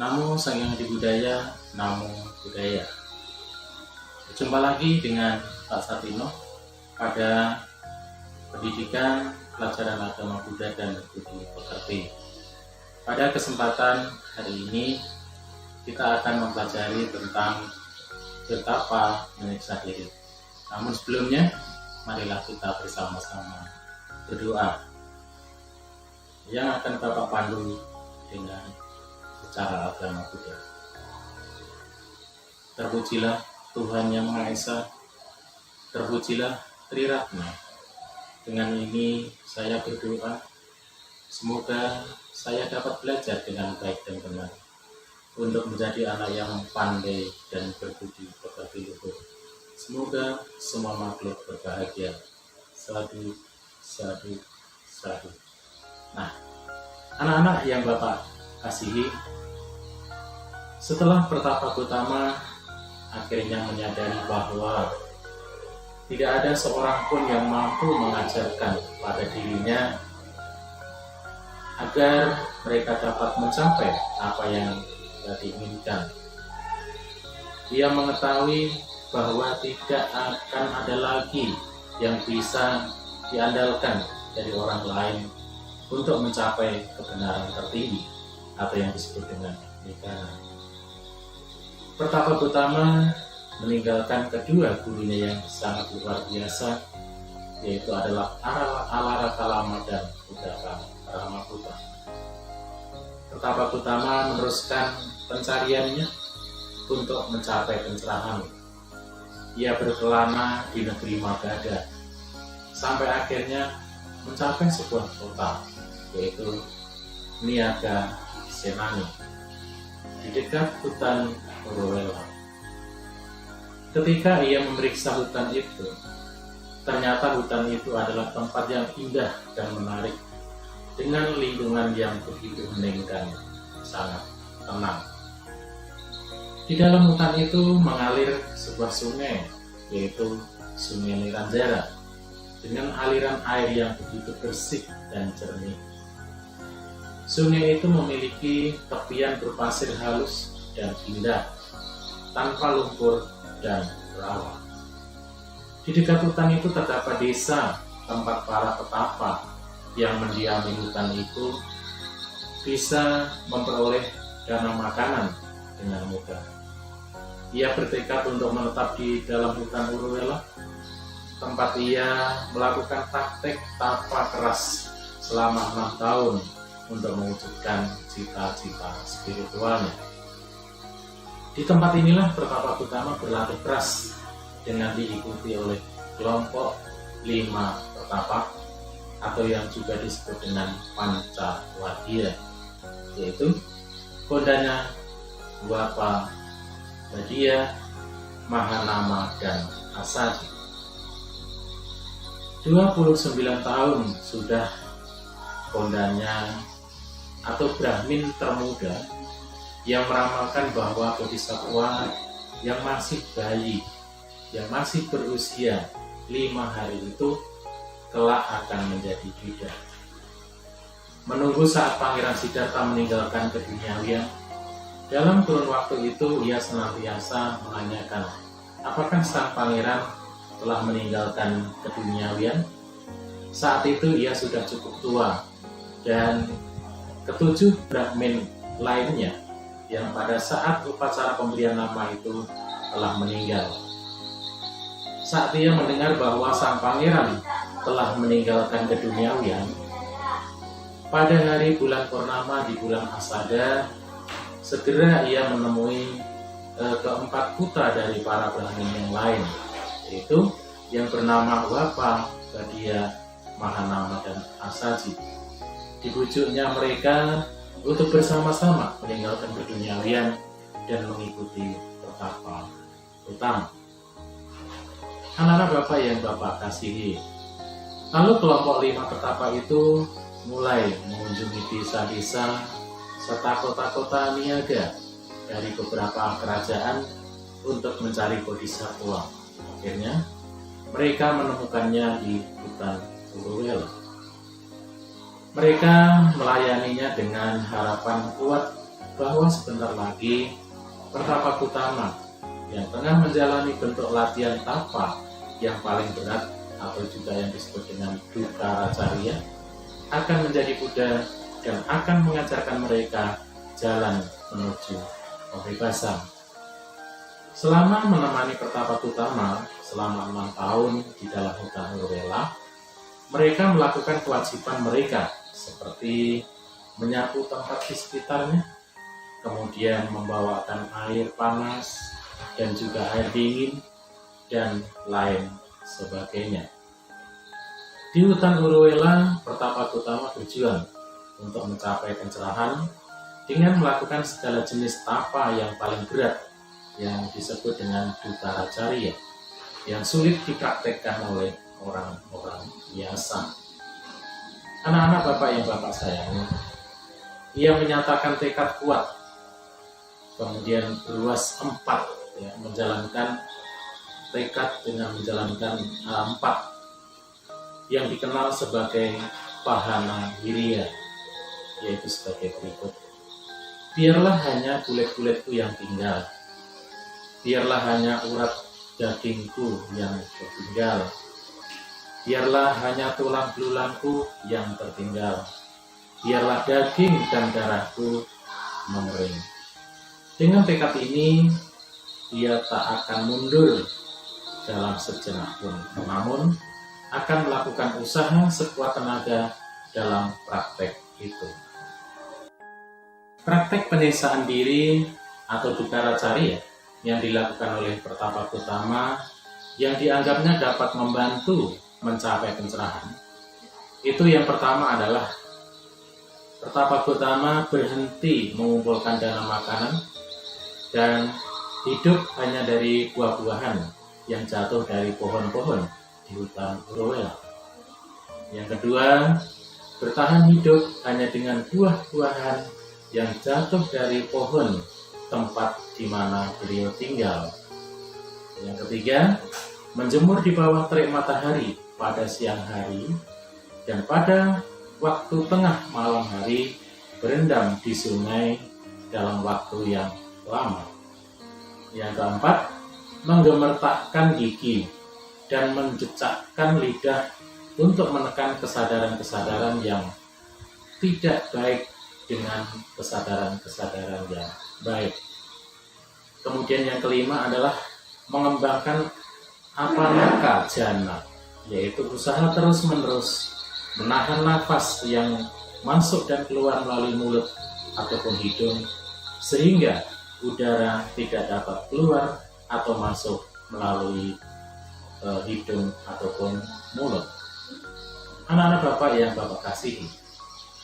Namo Sang Hyang Adibudaya, Namo Buddhaya. Berjumpa lagi dengan Pak Satino pada pendidikan pelajaran agama Buddha dan budi pekerti. Pada kesempatan hari ini kita akan mempelajari tentang betapa menyiksa diri. Namun sebelumnya, marilah kita bersama-sama berdoa yang akan Bapak pandu dengan secara agama Buddha. Terpujilah Tuhan Yang Maha Esa, terpujilah Triratna. Dengan ini saya berdoa, semoga saya dapat belajar dengan baik dan benar untuk menjadi anak yang pandai dan berbudi pekerti luhur. Semoga semua makhluk berbahagia. Sadu, sadu, sadu. Nah, anak-anak yang Bapak kasihi, setelah Pertapa Gautama akhirnya menyadari bahwa tidak ada seorang pun yang mampu mengajarkan pada dirinya agar mereka dapat mencapai apa yang diinginkan. Dia mengetahui bahwa tidak akan ada lagi yang bisa diandalkan dari orang lain untuk mencapai kebenaran tertinggi atau yang disebut dengan nirvana. Pertapa Gautama meninggalkan kedua gurunya yang sangat luar biasa, yaitu adalah Alarakalama dan Uddakaramaputra. Pertapa Gautama meneruskan pencariannya untuk mencapai pencerahan. Ia berkelana di negeri Magadha sampai akhirnya mencapai sebuah kota, yaitu Niaga Senani di dekat hutan Uruvela. Ketika ia memeriksa hutan itu, ternyata hutan itu adalah tempat yang indah dan menarik dengan lingkungan yang begitu hening dan sangat tenang. Di dalam hutan itu mengalir sebuah sungai, yaitu Sungai Niranjara, dengan aliran air yang begitu bersih dan jernih. Sungai itu memiliki tepian berpasir halus dan indah, tanpa lumpur dan rawa. Di dekat hutan itu terdapat desa tempat para petapa yang mendiami hutan itu bisa memperoleh dana makanan dengan mudah. Ia bertekad untuk menetap di dalam hutan Uruvela, tempat ia melakukan praktek tapa keras selama 6 tahun untuk mewujudkan cita-cita spiritualnya. Di tempat inilah Pertapa Gautama berlatih keras dengan diikuti oleh kelompok 5 Pertapa atau yang juga disebut dengan Pancawadya, yaitu Kondanya, Dwapa, Badia, Mahanama, dan Asaji. 29 tahun sudah Kondanya atau Brahmin termuda yang meramalkan bahwa Bodhisattva yang masih bayi, yang masih berusia 5 hari itu kelak akan menjadi Buddha. Menunggu saat Pangeran Siddhartha meninggalkan keduniawian, dalam kurun waktu itu ia senantiasa menanyakan, apakah sang pangeran telah meninggalkan keduniawian? Saat itu ia sudah cukup tua, dan ketujuh Brahmin lainnya yang pada saat upacara pemberian nama itu telah meninggal. Saat ia mendengar bahwa sang pangeran telah meninggalkan keduniawian, pada hari bulan purnama di bulan Asada, segera ia menemui keempat putra dari para Brahmin yang lain, yaitu yang bernama Dwapa, Badia, Mahanama, dan Asaji. Dibujuknya mereka untuk bersama-sama meninggalkan keduniawian dan mengikuti Pertapa Gautama. Anak-anak Bapak yang Bapak kasihi, lalu kelompok 5 Pertapa itu mulai mengunjungi desa-desa serta kota-kota niaga dari beberapa kerajaan untuk mencari Bodhisattva. Akhirnya mereka menemukannya di hutan Uruvela. Mereka melayaninya dengan harapan kuat bahwa sebentar lagi Pertapa Gotama yang tengah menjalani bentuk latihan tapa yang paling berat atau juga yang disebut dengan Dukaracarya akan menjadi Buddha dan akan mengajarkan mereka jalan menuju pembebasan. Selama menemani Pertapa Gotama selama 6 tahun di dalam hutan Uruvela, mereka melakukan kewajiban mereka seperti menyapu tempat di sekitarnya, kemudian membawakan air panas dan juga air dingin dan lain sebagainya. Di hutan Uruvela, Pertapa Gotama berjuang untuk mencapai pencerahan dengan melakukan segala jenis tapa yang paling berat yang disebut dengan Dukaracarya, yang sulit dipraktekkan oleh orang-orang biasa. Anak-anak Bapak yang Bapak sayangi, ia menyatakan tekad kuat, kemudian beruas 4, menjalankan tekad dengan menjalankan 4 yang dikenal sebagai Pahana Wirya, yaitu sebagai berikut. Biarlah hanya kulit-kulitku yang tinggal, biarlah hanya urat dagingku yang tertinggal, biarlah hanya tulang belulangku yang tertinggal, biarlah daging dan darahku mengering. Dengan tekad ini, ia tak akan mundur dalam sejenak pun, namun akan melakukan usaha sekuat tenaga dalam praktek itu. Praktek penyisaan diri atau Dukaracarya yang dilakukan oleh Pertapa Gotama yang dianggapnya dapat membantu mencapai pencerahan. Itu yang pertama adalah Pertapa Gotama berhenti mengumpulkan dana makanan dan hidup hanya dari buah-buahan yang jatuh dari pohon-pohon di hutan Uruvela. Yang kedua, bertahan hidup hanya dengan buah-buahan yang jatuh dari pohon tempat di mana beliau tinggal. Yang ketiga, menjemur di bawah terik matahari pada siang hari dan pada waktu tengah malam hari berendam di sungai dalam waktu yang lama. Yang keempat, menggemertakkan gigi dan menjejakkan lidah untuk menekan kesadaran-kesadaran yang tidak baik dengan kesadaran-kesadaran yang baik. Kemudian yang kelima adalah mengembangkan aparaka jana, yaitu usaha terus-menerus menahan nafas yang masuk dan keluar melalui mulut ataupun hidung, sehingga udara tidak dapat keluar atau masuk melalui hidung ataupun mulut. Anak-anak Bapak yang Bapak kasihi,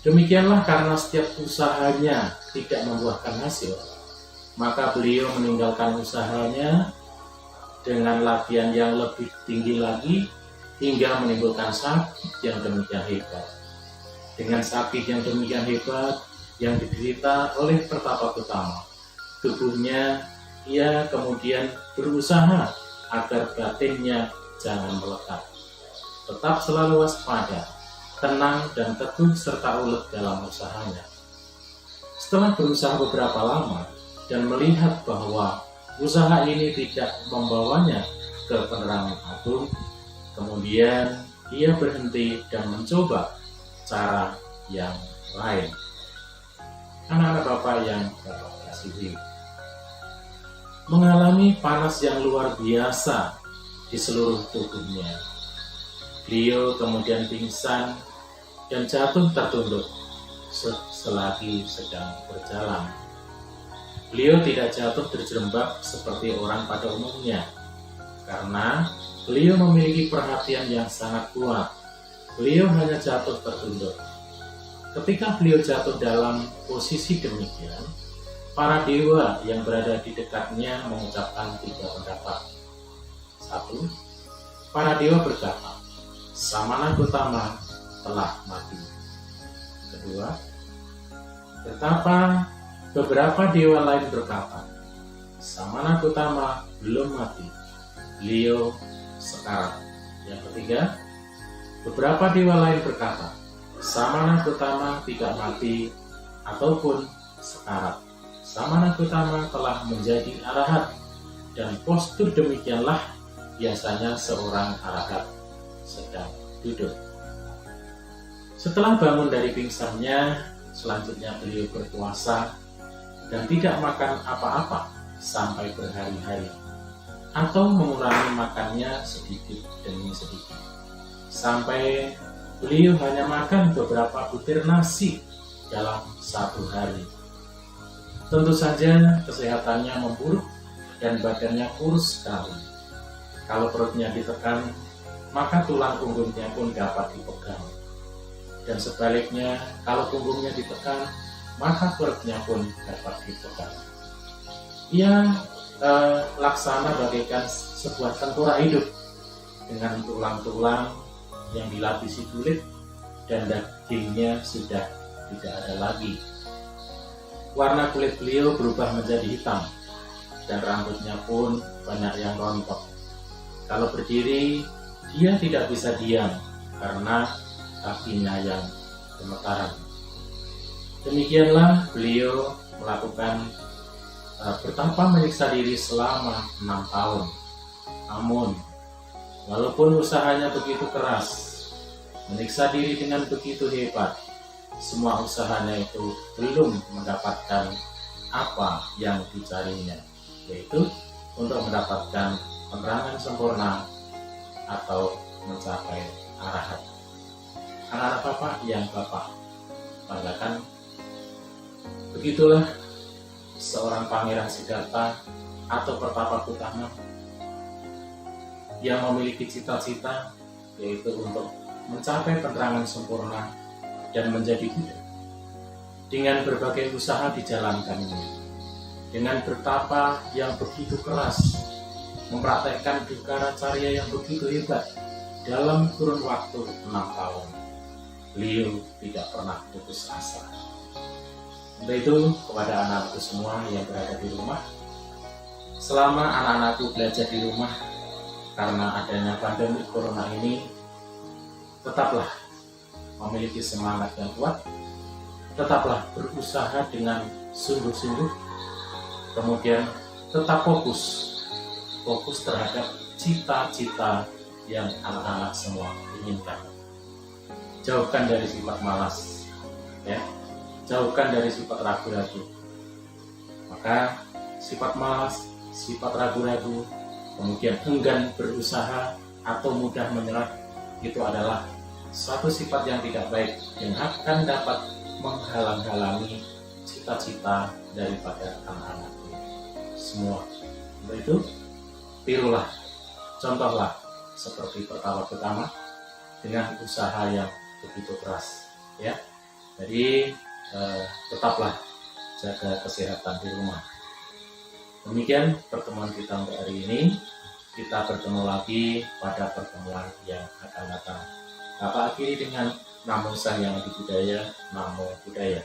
demikianlah karena setiap usahanya tidak membuahkan hasil, maka beliau meninggalkan usahanya dengan latihan yang lebih tinggi lagi hingga menimbulkan sakit yang demikian hebat. Dengan sakit yang demikian hebat yang diderita oleh Pertapa Gotama, tubuhnya ia kemudian berusaha agar batinnya jangan melekat. Tetap selalu waspada, tenang dan teguh serta ulet dalam usahanya. Setelah berusaha beberapa lama dan melihat bahwa usaha ini tidak membawanya ke penerangan agung, kemudian ia berhenti dan mencoba cara yang lain. Anak-anak Bapak yang Bapak kasihi, mengalami panas yang luar biasa di seluruh tubuhnya. Beliau kemudian pingsan dan jatuh tertunduk selagi sedang berjalan. Beliau tidak jatuh terjerembab seperti orang pada umumnya, karena beliau memiliki perhatian yang sangat kuat. Beliau hanya jatuh tertunduk. Ketika beliau jatuh dalam posisi demikian, para dewa yang berada di dekatnya mengucapkan 3 pendapat. 1. Para dewa berkata, Samana Gotama telah mati. Kedua, betapa beberapa dewa lain berkata, Samana Gotama belum mati, beliau sekarat. Yang ketiga, beberapa dewa lain berkata, Samana Gotama tidak mati ataupun sekarat. Samana Gautama telah menjadi arahat, dan postur demikianlah biasanya seorang arahat sedang duduk. Setelah bangun dari pingsannya, selanjutnya beliau berpuasa dan tidak makan apa-apa sampai berhari-hari, atau mengurangi makannya sedikit demi sedikit, sampai beliau hanya makan beberapa butir nasi dalam satu hari. Tentu saja kesehatannya memburuk dan badannya kurus sekali. Kalau perutnya ditekan, maka tulang punggungnya pun dapat dipegang. Dan sebaliknya, kalau punggungnya ditekan, maka perutnya pun dapat dipegang. Ia laksana bagaikan sebuah tengkorak hidup dengan tulang-tulang yang dilapisi kulit dan dagingnya sudah tidak ada lagi. Warna kulit beliau berubah menjadi hitam dan rambutnya pun banyak yang rontok. Kalau berdiri, dia tidak bisa diam karena kakinya yang gemetaran. Demikianlah beliau melakukan bertapa menyiksa diri selama 6 tahun. Namun, walaupun usahanya begitu keras, menyiksa diri dengan begitu hebat, semua usahanya itu belum mendapatkan apa yang dicarinya, yaitu untuk mendapatkan penerangan sempurna atau mencapai arahat. Anak-anak Bapak yang Bapak banggakan, begitulah seorang Pangeran Siddhartha atau Pertapa Gautama yang memiliki cita-cita, yaitu untuk mencapai penerangan sempurna dan menjadi Buddha. Dengan berbagai usaha dijalankannya, dengan bertapa yang begitu keras, mempraktekkan dukara carya yang begitu hebat dalam kurun waktu 6 tahun. Beliau tidak pernah putus asa. Untuk itu, kepada anak-anakku semua yang berada di rumah, selama anak-anakku belajar di rumah karena adanya pandemi corona ini, tetaplah memiliki semangat yang kuat, tetaplah berusaha dengan sungguh-sungguh, kemudian tetap fokus terhadap cita-cita yang anak-anak semua inginkan. Jauhkan dari sifat malas, ya. Jauhkan dari sifat ragu-ragu. Maka sifat malas, sifat ragu-ragu, kemudian enggan berusaha atau mudah menyerah, itu adalah suatu sifat yang tidak baik yang akan dapat menghalang-halangi cita-cita daripada anak-anak semua. Untuk itu, tirulah, contohlah seperti Pertapa Gautama dengan usaha yang begitu keras, ya. Jadi tetaplah jaga kesehatan di rumah. Demikian pertemuan kita untuk hari ini. Kita bertemu lagi pada pertemuan yang akan datang. Bapak akhiri dengan Namo Sang Hyang Adi Budaya, Namo Buddhaya.